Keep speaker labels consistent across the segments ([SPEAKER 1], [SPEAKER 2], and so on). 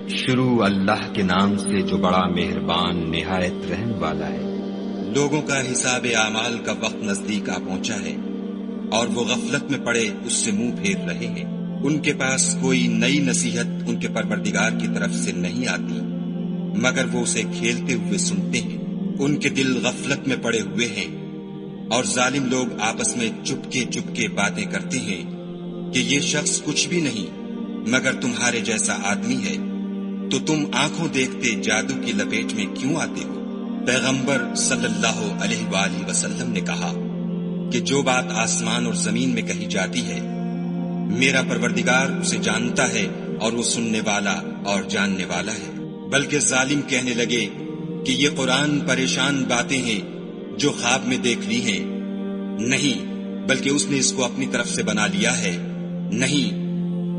[SPEAKER 1] شروع اللہ کے نام سے جو بڑا مہربان نہایت رحم والا ہے۔
[SPEAKER 2] لوگوں کا حساب اعمال کا وقت نزدیک آ پہنچا ہے اور وہ غفلت میں پڑے اس سے منہ پھیر رہے ہیں۔ ان کے پاس کوئی نئی نصیحت ان کے پروردگار کی طرف سے نہیں آتی مگر وہ اسے کھیلتے ہوئے سنتے ہیں۔ ان کے دل غفلت میں پڑے ہوئے ہیں اور ظالم لوگ آپس میں چپکے باتیں کرتے ہیں کہ یہ شخص کچھ بھی نہیں مگر تمہارے جیسا آدمی ہے، تو تم آنکھوں دیکھتے جادو کی لپیٹ میں کیوں آتے ہو؟ پیغمبر صلی اللہ علیہ وآلہ وسلم نے کہا کہ جو بات آسمان اور زمین میں کہی جاتی ہے میرا پروردگار اسے جانتا ہے اور وہ سننے والا اور جاننے والا ہے۔ بلکہ ظالم کہنے لگے کہ یہ قرآن پریشان باتیں ہیں جو خواب میں دیکھ لی ہیں، نہیں بلکہ اس نے اس کو اپنی طرف سے بنا لیا ہے، نہیں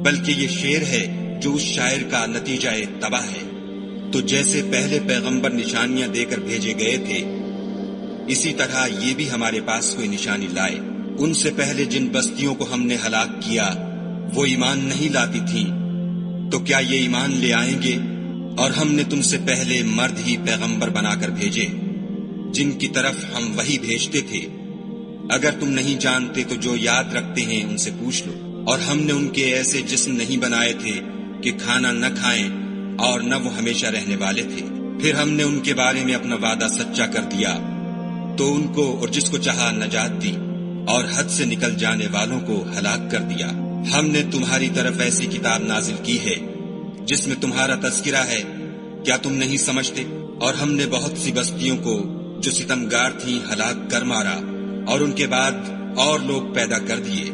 [SPEAKER 2] بلکہ یہ شعر ہے جو اس شاعر کا نتیجہ تباہ ہے۔ تو جیسے پہلے پیغمبر نشانیاں دے کر بھیجے گئے تھے اسی طرح یہ بھی ہمارے پاس کوئی نشانی لائے۔ ان سے پہلے جن بستیوں کو ہم نے ہلاک کیا وہ ایمان نہیں لاتی تھیں، تو کیا یہ ایمان لے آئیں گے؟ اور ہم نے تم سے پہلے مرد ہی پیغمبر بنا کر بھیجے جن کی طرف ہم وحی بھیجتے تھے۔ اگر تم نہیں جانتے تو جو یاد رکھتے ہیں ان سے پوچھ لو۔ اور ہم نے ان کے ایسے جسم نہیں بنائے تھے کہ کھانا نہ کھائیں اور نہ وہ ہمیشہ رہنے والے تھے۔ پھر ہم نے ان کے بارے میں اپنا وعدہ سچا کر دیا تو ان کو اور جس کو چاہا نجات دی اور حد سے نکل جانے والوں کو ہلاک کر دیا۔ ہم نے تمہاری طرف ایسی کتاب نازل کی ہے جس میں تمہارا تذکرہ ہے، کیا تم نہیں سمجھتے؟ اور ہم نے بہت سی بستیوں کو جو ستمگار تھیں ہلاک کر مارا اور ان کے بعد اور لوگ پیدا کر دیے۔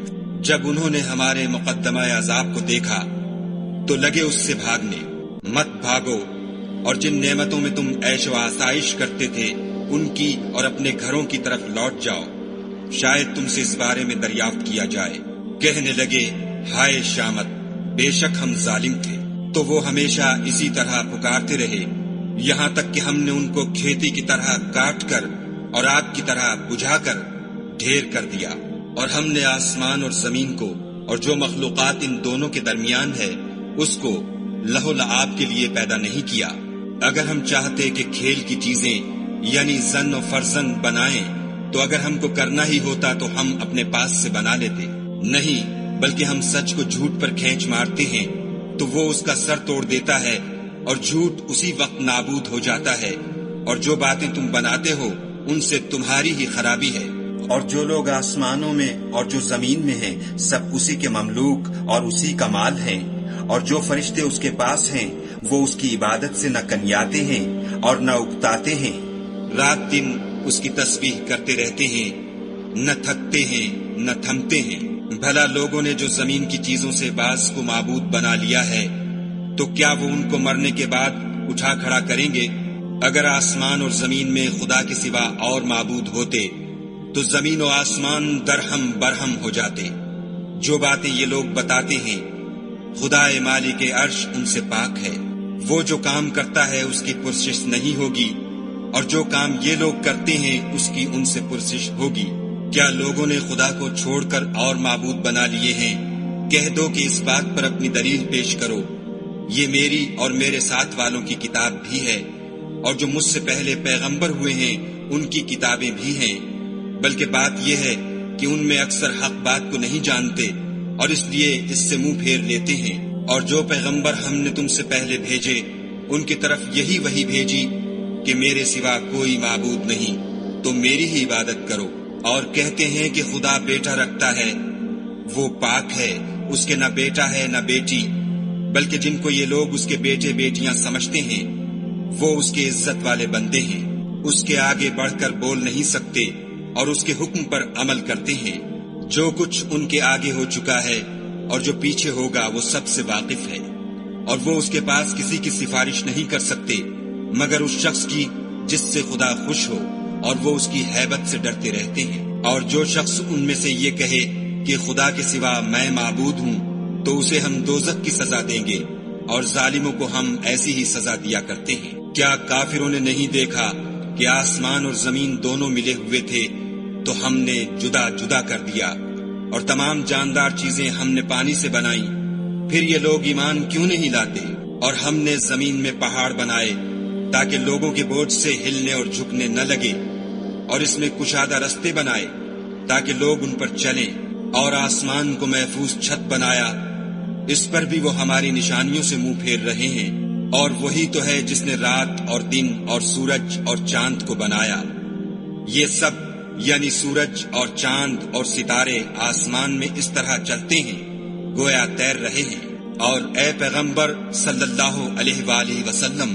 [SPEAKER 2] جب انہوں نے ہمارے مقدمہ عذاب کو دیکھا تو لگے اس سے بھاگنے۔ مت بھاگو اور جن نعمتوں میں تم عیش و آسائش کرتے تھے ان کی اور اپنے گھروں کی طرف لوٹ جاؤ، شاید تم سے اس بارے میں دریافت کیا جائے۔ کہنے لگے ہائے شامت، بے شک ہم ظالم تھے۔ تو وہ ہمیشہ اسی طرح پکارتے رہے یہاں تک کہ ہم نے ان کو کھیتی کی طرح کاٹ کر اور آگ کی طرح بجھا کر ڈھیر کر دیا۔ اور ہم نے آسمان اور زمین کو اور جو مخلوقات ان دونوں کے درمیان ہے اس کو لہو لعاب کے لیے پیدا نہیں کیا۔ اگر ہم چاہتے کہ کھیل کی چیزیں یعنی زن و فرزن بنائیں تو اگر ہم کو کرنا ہی ہوتا تو ہم اپنے پاس سے بنا لیتے، نہیں بلکہ ہم سچ کو جھوٹ پر کھینچ مارتے ہیں تو وہ اس کا سر توڑ دیتا ہے اور جھوٹ اسی وقت نابود ہو جاتا ہے، اور جو باتیں تم بناتے ہو ان سے تمہاری ہی خرابی ہے۔ اور جو لوگ آسمانوں میں اور جو زمین میں ہیں سب اسی کے مملوک اور اسی کا مال ہیں، اور جو فرشتے اس کے پاس ہیں وہ اس کی عبادت سے نہ کنیاتے ہیں اور نہ اکتاتے ہیں، رات دن اس کی تسبیح کرتے رہتے ہیں، نہ تھکتے ہیں نہ تھمتے ہیں۔ بھلا لوگوں نے جو زمین کی چیزوں سے بعض کو معبود بنا لیا ہے تو کیا وہ ان کو مرنے کے بعد اٹھا کھڑا کریں گے؟ اگر آسمان اور زمین میں خدا کے سوا اور معبود ہوتے تو زمین و آسمان درہم برہم ہو جاتے۔ جو باتیں یہ لوگ بتاتے ہیں خدا مالک عرش ان سے پاک ہے، وہ جو کام کرتا ہے اس کی پرسش نہیں ہوگی، اور جو کام یہ لوگ کرتے ہیں اس کی ان سے پرسش ہوگی۔ کیا لوگوں نے خدا کو چھوڑ کر اور معبود بنا لیے ہیں؟ کہہ دو کہ اس بات پر اپنی دلیل پیش کرو، یہ میری اور میرے ساتھ والوں کی کتاب بھی ہے، اور جو مجھ سے پہلے پیغمبر ہوئے ہیں ان کی کتابیں بھی ہیں، بلکہ بات یہ ہے کہ ان میں اکثر حق بات کو نہیں جانتے اور اس لیے اس سے منہ پھیر لیتے ہیں۔ اور جو پیغمبر ہم نے تم سے پہلے بھیجے ان کی طرف یہی وحی بھیجی کہ میرے سوا کوئی معبود نہیں، تو میری ہی عبادت کرو۔ اور کہتے ہیں کہ خدا بیٹا رکھتا ہے، وہ پاک ہے، اس کے نہ بیٹا ہے نہ بیٹی، بلکہ جن کو یہ لوگ اس کے بیٹے بیٹیاں سمجھتے ہیں وہ اس کے عزت والے بندے ہیں، اس کے آگے بڑھ کر بول نہیں سکتے اور اس کے حکم پر عمل کرتے ہیں۔ جو کچھ ان کے آگے ہو چکا ہے اور جو پیچھے ہوگا وہ سب سے واقف ہے، اور وہ اس کے پاس کسی کی سفارش نہیں کر سکتے مگر اس شخص کی جس سے خدا خوش ہو، اور وہ اس کی ہیبت سے ڈرتے رہتے ہیں۔ اور جو شخص ان میں سے یہ کہے کہ خدا کے سوا میں معبود ہوں تو اسے ہم دوزخ کی سزا دیں گے، اور ظالموں کو ہم ایسی ہی سزا دیا کرتے ہیں۔ کیا کافروں نے نہیں دیکھا کہ آسمان اور زمین دونوں ملے ہوئے تھے تو ہم نے جدا جدا کر دیا، اور تمام جاندار چیزیں ہم نے پانی سے بنائیں، پھر یہ لوگ ایمان کیوں نہیں لاتے؟ اور ہم نے زمین میں پہاڑ بنائے تاکہ لوگوں کے بوجھ سے ہلنے اور جھکنے نہ لگے، اور اس میں کشادہ رستے بنائے تاکہ لوگ ان پر چلیں، اور آسمان کو محفوظ چھت بنایا، اس پر بھی وہ ہماری نشانیوں سے منہ پھیر رہے ہیں۔ اور وہی تو ہے جس نے رات اور دن اور سورج اور چاند کو بنایا۔ یہ سب یعنی سورج اور چاند اور ستارے آسمان میں اس طرح چلتے ہیں گویا تیر رہے ہیں۔ اور اے پیغمبر صلی اللہ علیہ وآلہ وسلم،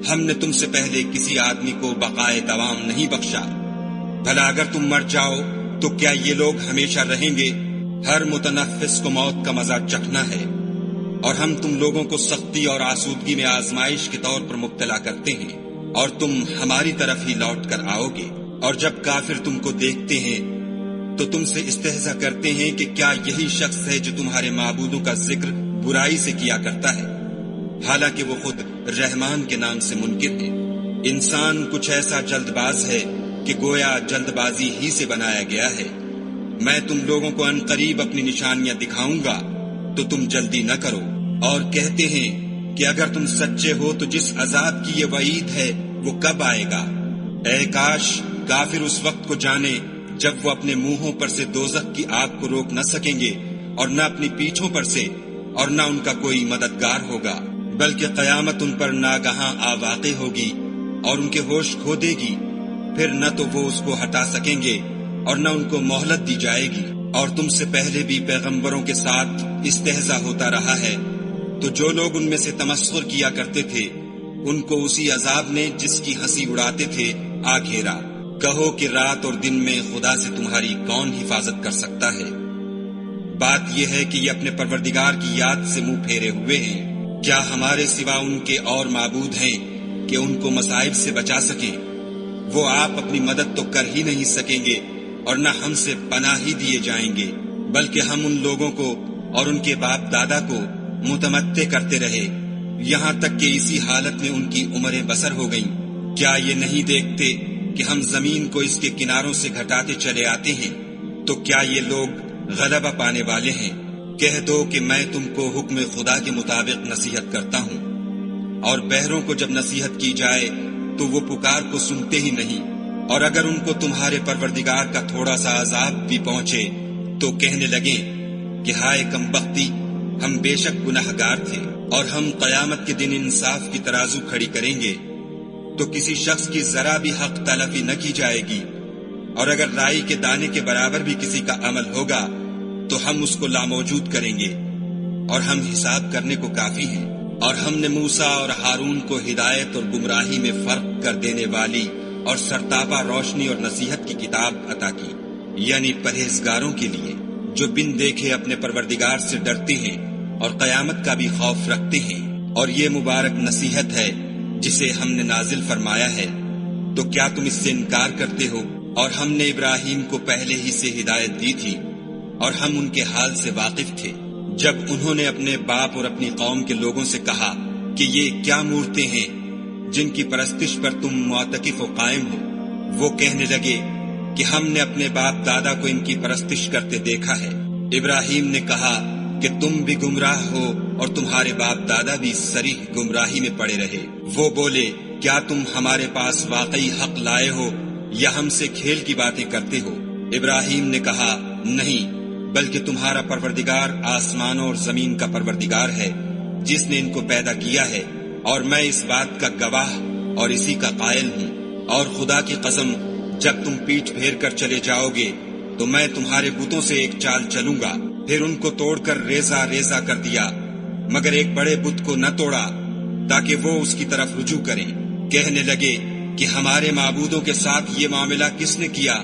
[SPEAKER 2] ہم نے تم سے پہلے کسی آدمی کو بقائے دوام نہیں بخشا۔ بھلا اگر تم مر جاؤ تو کیا یہ لوگ ہمیشہ رہیں گے؟ ہر متنفس کو موت کا مزہ چکھنا ہے، اور ہم تم لوگوں کو سختی اور آسودگی میں آزمائش کے طور پر مبتلا کرتے ہیں، اور تم ہماری طرف ہی لوٹ کر آؤ گے۔ اور جب کافر تم کو دیکھتے ہیں تو تم سے استہزا کرتے ہیں کہ کیا یہی شخص ہے جو تمہارے معبودوں کا ذکر برائی سے کیا کرتا ہے، حالانکہ وہ خود رحمان کے نام سے منکر ہے۔ انسان کچھ ایسا جلد باز ہے کہ گویا جلد بازی ہی سے بنایا گیا ہے۔ میں تم لوگوں کو عنقریب اپنی نشانیاں دکھاؤں گا تو تم جلدی نہ کرو۔ اور کہتے ہیں کہ اگر تم سچے ہو تو جس عذاب کی یہ وعید ہے وہ کب آئے گا؟ اے کاش کافر اس وقت کو جانے جب وہ اپنے منہوں پر سے دوزخ کی آگ کو روک نہ سکیں گے، اور نہ اپنی پیٹھوں پر سے، اور نہ ان کا کوئی مددگار ہوگا، بلکہ قیامت ان پر ناگہاں آ واقع ہوگی اور ان کے ہوش کھو دے گی۔ پھر نہ تو وہ اس کو ہٹا سکیں گے اور نہ ان کو مہلت دی جائے گی۔ اور تم سے پہلے بھی پیغمبروں کے ساتھ استہزا ہوتا رہا ہے، تو جو لوگ ان میں سے تمسخر کیا کرتے تھے ان کو اسی عذاب نے جس کی ہنسی اڑاتے تھے آ گھیرا۔ کہو کہ رات اور دن میں خدا سے تمہاری کون حفاظت کر سکتا ہے؟ بات یہ ہے کہ یہ اپنے پروردگار کی یاد سے منہ پھیرے ہوئے ہیں۔ کیا ہمارے سوا ان کے اور معبود ہیں کہ ان کو مصائب سے بچا سکیں؟ وہ آپ اپنی مدد تو کر ہی نہیں سکیں گے اور نہ ہم سے پناہ ہی دیے جائیں گے، بلکہ ہم ان لوگوں کو اور ان کے باپ دادا کو متمتع کرتے رہے یہاں تک کہ اسی حالت میں ان کی عمریں بسر ہو گئیں۔ کیا یہ نہیں دیکھتے کہ ہم زمین کو اس کے کناروں سے گھٹاتے چلے آتے ہیں؟ تو کیا یہ لوگ غلبہ پانے والے ہیں؟ کہہ دو کہ میں تم کو حکم خدا کے مطابق نصیحت کرتا ہوں، اور بہروں کو جب نصیحت کی جائے تو وہ پکار کو سنتے ہی نہیں، اور اگر ان کو تمہارے پروردگار کا تھوڑا سا عذاب بھی پہنچے تو کہنے لگیں کہ ہائے کمبختی، ہم بے شک گناہگار تھے۔ اور ہم قیامت کے دن انصاف کی ترازو کھڑی کریں گے تو کسی شخص کی ذرا بھی حق تلفی نہ کی جائے گی، اور اگر رائی کے دانے کے برابر بھی کسی کا عمل ہوگا تو ہم اس کو لاموجود کریں گے، اور ہم حساب کرنے کو کافی ہیں۔ اور ہم نے موسیٰ اور ہارون کو ہدایت اور گمراہی میں فرق کر دینے والی اور سرتاپا روشنی اور نصیحت کی کتاب عطا کی، یعنی پرہیزگاروں کے لیے جو بن دیکھے اپنے پروردگار سے ڈرتے ہیں اور قیامت کا بھی خوف رکھتے ہیں۔ اور یہ مبارک نصیحت ہے جسے ہم نے نازل فرمایا ہے، تو کیا تم اس سے انکار کرتے ہو؟ اور ہم نے ابراہیم کو پہلے ہی سے ہدایت دی تھی، اور ہم ان کے حال سے واقف تھے جب انہوں نے اپنے باپ اور اپنی قوم کے لوگوں سے کہا کہ یہ کیا مورتیں ہیں جن کی پرستش پر تم معتکف و قائم ہو؟ وہ کہنے لگے کہ ہم نے اپنے باپ دادا کو ان کی پرستش کرتے دیکھا ہے۔ ابراہیم نے کہا کہ تم بھی گمراہ ہو اور تمہارے باپ دادا بھی صریح گمراہی میں پڑے رہے۔ وہ بولے کیا تم ہمارے پاس واقعی حق لائے ہو یا ہم سے کھیل کی باتیں کرتے ہو؟ ابراہیم نے کہا نہیں، بلکہ تمہارا پروردگار آسمانوں اور زمین کا پروردگار ہے جس نے ان کو پیدا کیا ہے، اور میں اس بات کا گواہ اور اسی کا قائل ہوں۔ اور خدا کی قسم جب تم پیٹھ پھیر کر چلے جاؤ گے تو میں تمہارے بتوں سے ایک چال چلوں گا۔ پھر ان کو توڑ کر ریزہ ریزہ کر دیا، مگر ایک بڑے بت کو نہ توڑا تاکہ وہ اس کی طرف رجوع کریں۔ کہنے لگے کہ ہمارے معبودوں کے ساتھ یہ معاملہ کس نے کیا؟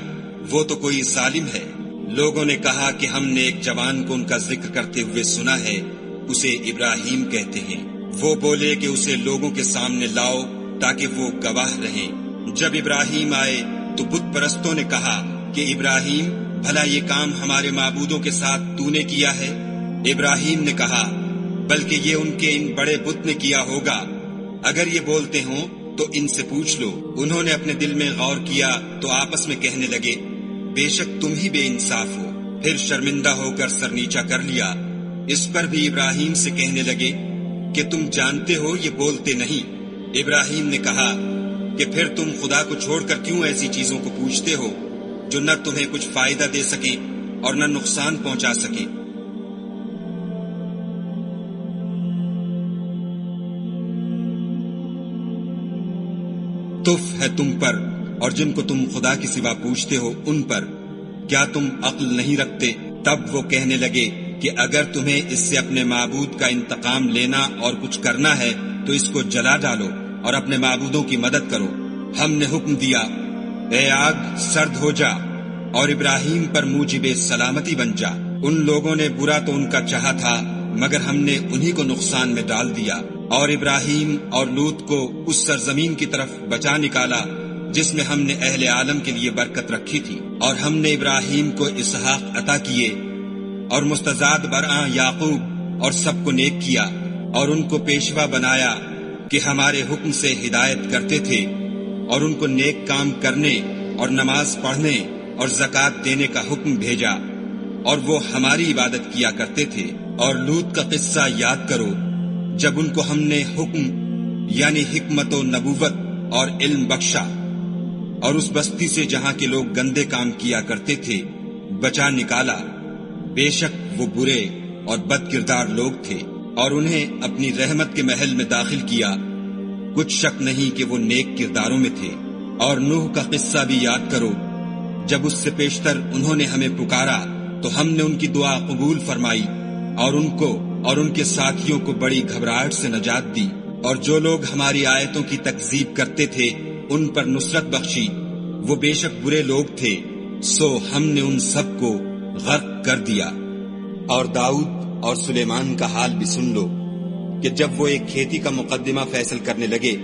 [SPEAKER 2] وہ تو کوئی ظالم ہے۔ لوگوں نے کہا کہ ہم نے ایک جوان کو ان کا ذکر کرتے ہوئے سنا ہے، اسے ابراہیم کہتے ہیں۔ وہ بولے کہ اسے لوگوں کے سامنے لاؤ تاکہ وہ گواہ رہیں۔ جب ابراہیم آئے تو بت پرستوں نے کہا کہ ابراہیم، بھلا یہ کام ہمارے معبودوں کے ساتھ تو نے کیا ہے؟ ابراہیم نے کہا بلکہ یہ ان کے ان بڑے بت نے کیا ہوگا۔ اگر یہ بولتے ہوں تو ان سے پوچھ لو۔ انہوں نے اپنے دل میں غور کیا تو آپس میں کہنے لگے بے شک تم ہی بے انصاف ہو۔ پھر شرمندہ ہو کر سر نیچا کر لیا۔ اس پر بھی ابراہیم سے کہنے لگے کہ تم جانتے ہو یہ بولتے نہیں۔ ابراہیم نے کہا کہ پھر تم خدا کو چھوڑ کر کیوں ایسی چیزوں کو پوچھتے ہو جو نہ تمہیں کچھ فائدہ دے سکیں اور نہ نقصان پہنچا سکیں۔ تف ہے تم پر اور جن کو تم خدا کے سوا پوچھتے ہو ان پر، کیا تم عقل نہیں رکھتے؟ تب وہ کہنے لگے کہ اگر تمہیں اس سے اپنے معبود کا انتقام لینا اور کچھ کرنا ہے تو اس کو جلا ڈالو اور اپنے معبودوں کی مدد کرو۔ ہم نے حکم دیا، اے آگ سرد ہو جا اور ابراہیم پر موجب سلامتی بن جا۔ ان لوگوں نے برا تو ان کا چاہا تھا مگر ہم نے انہی کو نقصان میں ڈال دیا، اور ابراہیم اور لوط کو اس سرزمین کی طرف بچا نکالا جس میں ہم نے اہل عالم کے لیے برکت رکھی تھی۔ اور ہم نے ابراہیم کو اسحاق عطا کیے اور مستزاد برآں یعقوب اور سب کو نیک کیا، اور ان کو پیشوا بنایا کہ ہمارے حکم سے ہدایت کرتے تھے، اور ان کو نیک کام کرنے اور نماز پڑھنے اور زکوٰۃ دینے کا حکم بھیجا، اور وہ ہماری عبادت کیا کرتے تھے۔ اور لوط کا قصہ یاد کرو جب ان کو ہم نے حکم یعنی حکمت و نبوت اور علم بخشا، اور اس بستی سے جہاں کے لوگ گندے کام کیا کرتے تھے بچا نکالا۔ بے شک وہ برے اور بد کردار لوگ تھے، اور انہیں اپنی رحمت کے محل میں داخل کیا، کچھ شک نہیں کہ وہ نیک کرداروں میں تھے۔ اور نوح کا قصہ بھی یاد کرو جب اس سے پیشتر انہوں نے ہمیں پکارا تو ہم نے ان کی دعا قبول فرمائی، اور ان کو اور ان کے ساتھیوں کو بڑی گھبراہٹ سے نجات دی، اور جو لوگ ہماری آیتوں کی تکذیب کرتے تھے ان پر نصرت بخشی۔ وہ بے شک برے لوگ تھے، سو ہم نے ان سب کو غرق کر دیا۔ اور داؤد اور سلیمان کا حال بھی سن لو کہ جب وہ ایک کھیتی کا مقدمہ فیصل کرنے لگے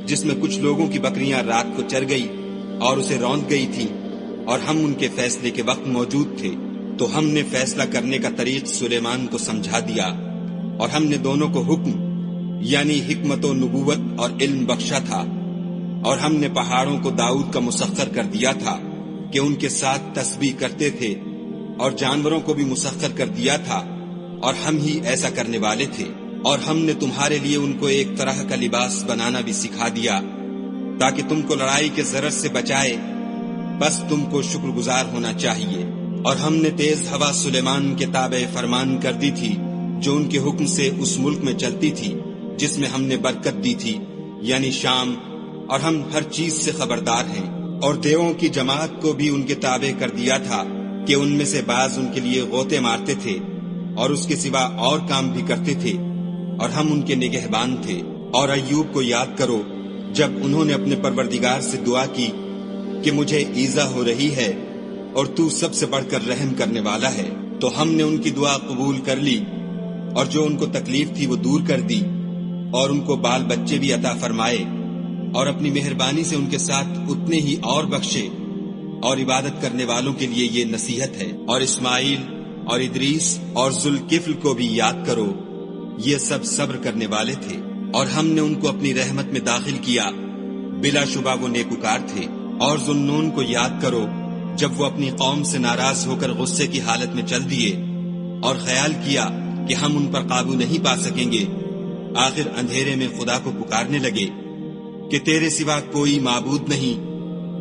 [SPEAKER 2] جس میں کچھ لوگوں کی بکریاں رات کو چر گئی اور اسے روند گئی تھی، اور ہم ان کے فیصلے کے وقت موجود تھے، تو ہم نے فیصلہ کرنے کا طریق سلیمان کو سمجھا دیا، اور ہم نے دونوں کو حکم یعنی حکمت و نبوت اور علم بخشا تھا۔ اور ہم نے پہاڑوں کو داؤد کا مسخر کر دیا تھا کہ ان کے ساتھ تسبیح کرتے تھے، اور جانوروں کو بھی مسخر کر دیا تھا، اور ہم ہی ایسا کرنے والے تھے۔ اور ہم نے تمہارے لیے ان کو ایک طرح کا لباس بنانا بھی سکھا دیا تاکہ تم کو لڑائی کے ضرر سے بچائے، بس تم کو شکر گزار ہونا چاہیے۔ اور ہم نے تیز ہوا سلیمان کے تابع فرمان کر دی تھی جو ان کے حکم سے اس ملک میں چلتی تھی جس میں ہم نے برکت دی تھی یعنی شام، اور ہم ہر چیز سے خبردار ہیں۔ اور دیووں کی جماعت کو بھی ان کے تابع کر دیا تھا کہ ان میں سے بعض ان کے لیے غوطے مارتے تھے اور اس کے سوا اور کام بھی کرتے تھے، اور ہم ان کے نگہبان تھے۔ اور ایوب کو یاد کرو جب انہوں نے اپنے پروردگار سے دعا کی کہ مجھے ایذا ہو رہی ہے اور تو سب سے بڑھ کر رحم کرنے والا ہے، تو ہم نے ان کی دعا قبول کر لی، اور جو ان کو تکلیف تھی وہ دور کر دی، اور ان کو بال بچے بھی عطا فرمائے، اور اپنی مہربانی سے ان کے ساتھ اتنے ہی اور بخشے۔ اور عبادت کرنے والوں کے لیے یہ نصیحت ہے۔ اور اسماعیل اور ادریس اور ذوالکفل کو بھی یاد کرو، یہ سب صبر کرنے والے تھے، اور ہم نے ان کو اپنی رحمت میں داخل کیا، بلا شبہ وہ نیکوکار تھے۔ اور ذوالنون کو یاد کرو جب وہ اپنی قوم سے ناراض ہو کر غصے کی حالت میں چل دیے، اور خیال کیا کہ ہم ان پر قابو نہیں پا سکیں گے، آخر اندھیرے میں خدا کو پکارنے لگے کہ تیرے سوا کوئی معبود نہیں،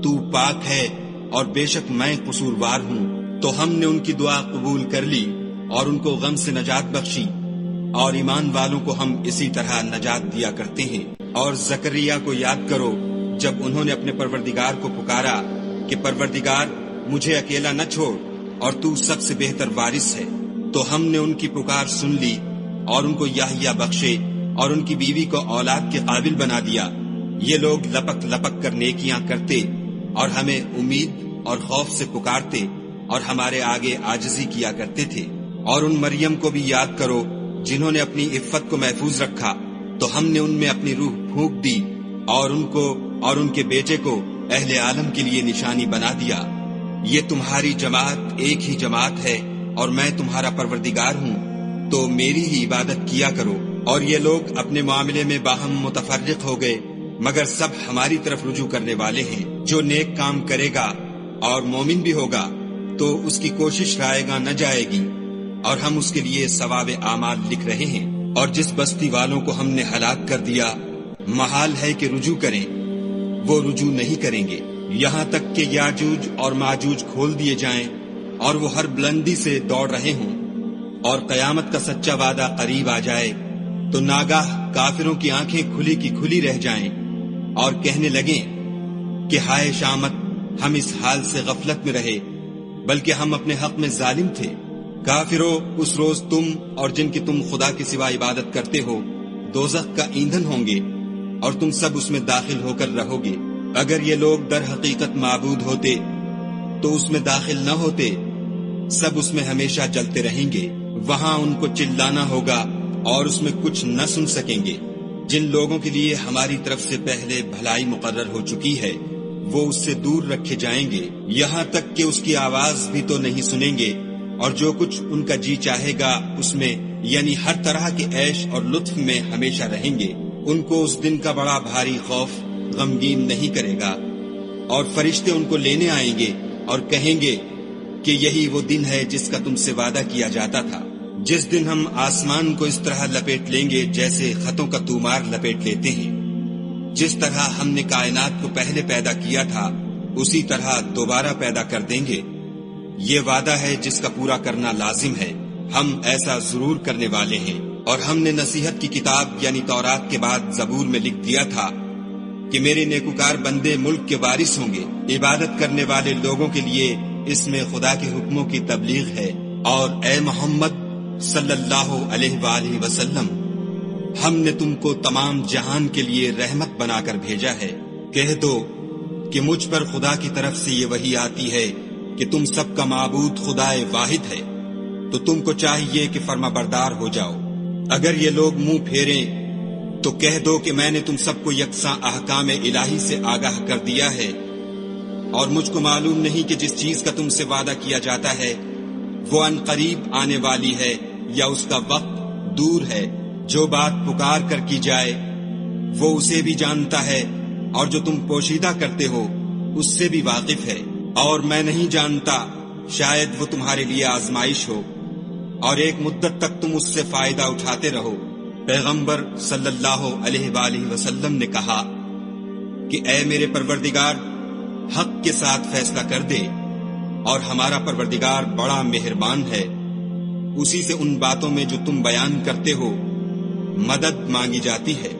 [SPEAKER 2] تو پاک ہے اور بے شک میں قصوروار ہوں۔ تو ہم نے ان کی دعا قبول کر لی اور ان کو غم سے نجات بخشی، اور ایمان والوں کو ہم اسی طرح نجات دیا کرتے ہیں۔ اور زکریا کو یاد کرو جب انہوں نے اپنے پروردگار کو پکارا کہ پروردگار مجھے اکیلا نہ چھوڑ اور تو سب سے بہتر وارث ہے، تو ہم نے ان کی پکار سن لی اور ان کو یحییٰ بخشے اور ان کی بیوی کو اولاد کے قابل بنا دیا۔ یہ لوگ لپک لپک کر نیکیاں کرتے اور ہمیں امید اور خوف سے پکارتے اور ہمارے آگے عاجزی کیا کرتے تھے۔ اور ان مریم کو بھی یاد کرو جنہوں نے اپنی عفت کو محفوظ رکھا، تو ہم نے ان میں اپنی روح پھونک دی اور ان کو اور ان کے بیٹے کو اہل عالم کے لیے نشانی بنا دیا۔ یہ تمہاری جماعت ایک ہی جماعت ہے اور میں تمہارا پروردگار ہوں، تو میری ہی عبادت کیا کرو۔ اور یہ لوگ اپنے معاملے میں باہم متفرق ہو گئے، مگر سب ہماری طرف رجوع کرنے والے ہیں۔ جو نیک کام کرے گا اور مومن بھی ہوگا تو اس کی کوشش رائے گاں نہ جائے گی، اور ہم اس کے لیے ثواب اعمال لکھ رہے ہیں۔ اور جس بستی والوں کو ہم نے ہلاک کر دیا محال ہے کہ رجوع کریں، وہ رجوع نہیں کریں گے یہاں تک کہ یاجوج اور ماجوج کھول دیے جائیں اور وہ ہر بلندی سے دوڑ رہے ہوں، اور قیامت کا سچا وعدہ قریب آ جائے تو ناگاہ کافروں کی آنکھیں کھلی کی کھلی رہ جائیں اور کہنے لگیں کہ ہائے شامت، ہم اس حال سے غفلت میں رہے بلکہ ہم اپنے حق میں ظالم تھے۔ کافروں، اس روز تم اور جن کی تم خدا کے سوا عبادت کرتے ہو دوزخ کا ایندھن ہوں گے اور تم سب اس میں داخل ہو کر رہو گے۔ اگر یہ لوگ در حقیقت معبود ہوتے تو اس میں داخل نہ ہوتے، سب اس میں ہمیشہ جلتے رہیں گے، وہاں ان کو چلانا ہوگا اور اس میں کچھ نہ سن سکیں گے۔ جن لوگوں کے لیے ہماری طرف سے پہلے بھلائی مقرر ہو چکی ہے وہ اس سے دور رکھے جائیں گے، یہاں تک کہ اس کی آواز بھی تو نہیں سنیں گے، اور جو کچھ ان کا جی چاہے گا اس میں یعنی ہر طرح کے عیش اور لطف میں ہمیشہ رہیں گے۔ ان کو اس دن کا بڑا بھاری خوف غمگین نہیں کرے گا، اور فرشتے ان کو لینے آئیں گے اور کہیں گے کہ یہی وہ دن ہے جس کا تم سے وعدہ کیا جاتا تھا، جس دن ہم آسمان کو اس طرح لپیٹ لیں گے جیسے خطوں کا تومار لپیٹ لیتے ہیں۔ جس طرح ہم نے کائنات کو پہلے پیدا کیا تھا اسی طرح دوبارہ پیدا کر دیں گے۔ یہ وعدہ ہے جس کا پورا کرنا لازم ہے، ہم ایسا ضرور کرنے والے ہیں۔ اور ہم نے نصیحت کی کتاب یعنی تورات کے بعد زبور میں لکھ دیا تھا کہ میرے نیکوکار بندے ملک کے وارث ہوں گے، عبادت کرنے والے لوگوں کے لیے اس میں خدا کے حکموں کی تبلیغ ہے۔ اور اے محمد صلی اللہ علیہ وآلہ وسلم، ہم نے تم کو تمام جہان کے لیے رحمت بنا کر بھیجا ہے۔ کہہ دو کہ مجھ پر خدا کی طرف سے یہ وحی آتی ہے کہ تم سب کا معبود خدائے واحد ہے، تو تم کو چاہیے کہ فرما بردار ہو جاؤ۔ اگر یہ لوگ منہ پھیریں تو کہہ دو کہ میں نے تم سب کو یکساں احکام الہی سے آگاہ کر دیا ہے، اور مجھ کو معلوم نہیں کہ جس چیز کا تم سے وعدہ کیا جاتا ہے وہ ان قریب آنے والی ہے یا اس کا وقت دور ہے۔ جو بات پکار کر کی جائے وہ اسے بھی جانتا ہے، اور جو تم پوشیدہ کرتے ہو اس سے بھی واقف ہے۔ اور میں نہیں جانتا، شاید وہ تمہارے لیے آزمائش ہو اور ایک مدت تک تم اس سے فائدہ اٹھاتے رہو۔ پیغمبر صلی اللہ علیہ وآلہ وسلم نے کہا کہ اے میرے پروردگار، حق کے ساتھ فیصلہ کر دے، اور ہمارا پروردگار بڑا مہربان ہے، اسی سے ان باتوں میں جو تم بیان کرتے ہو مدد مانگی جاتی ہے۔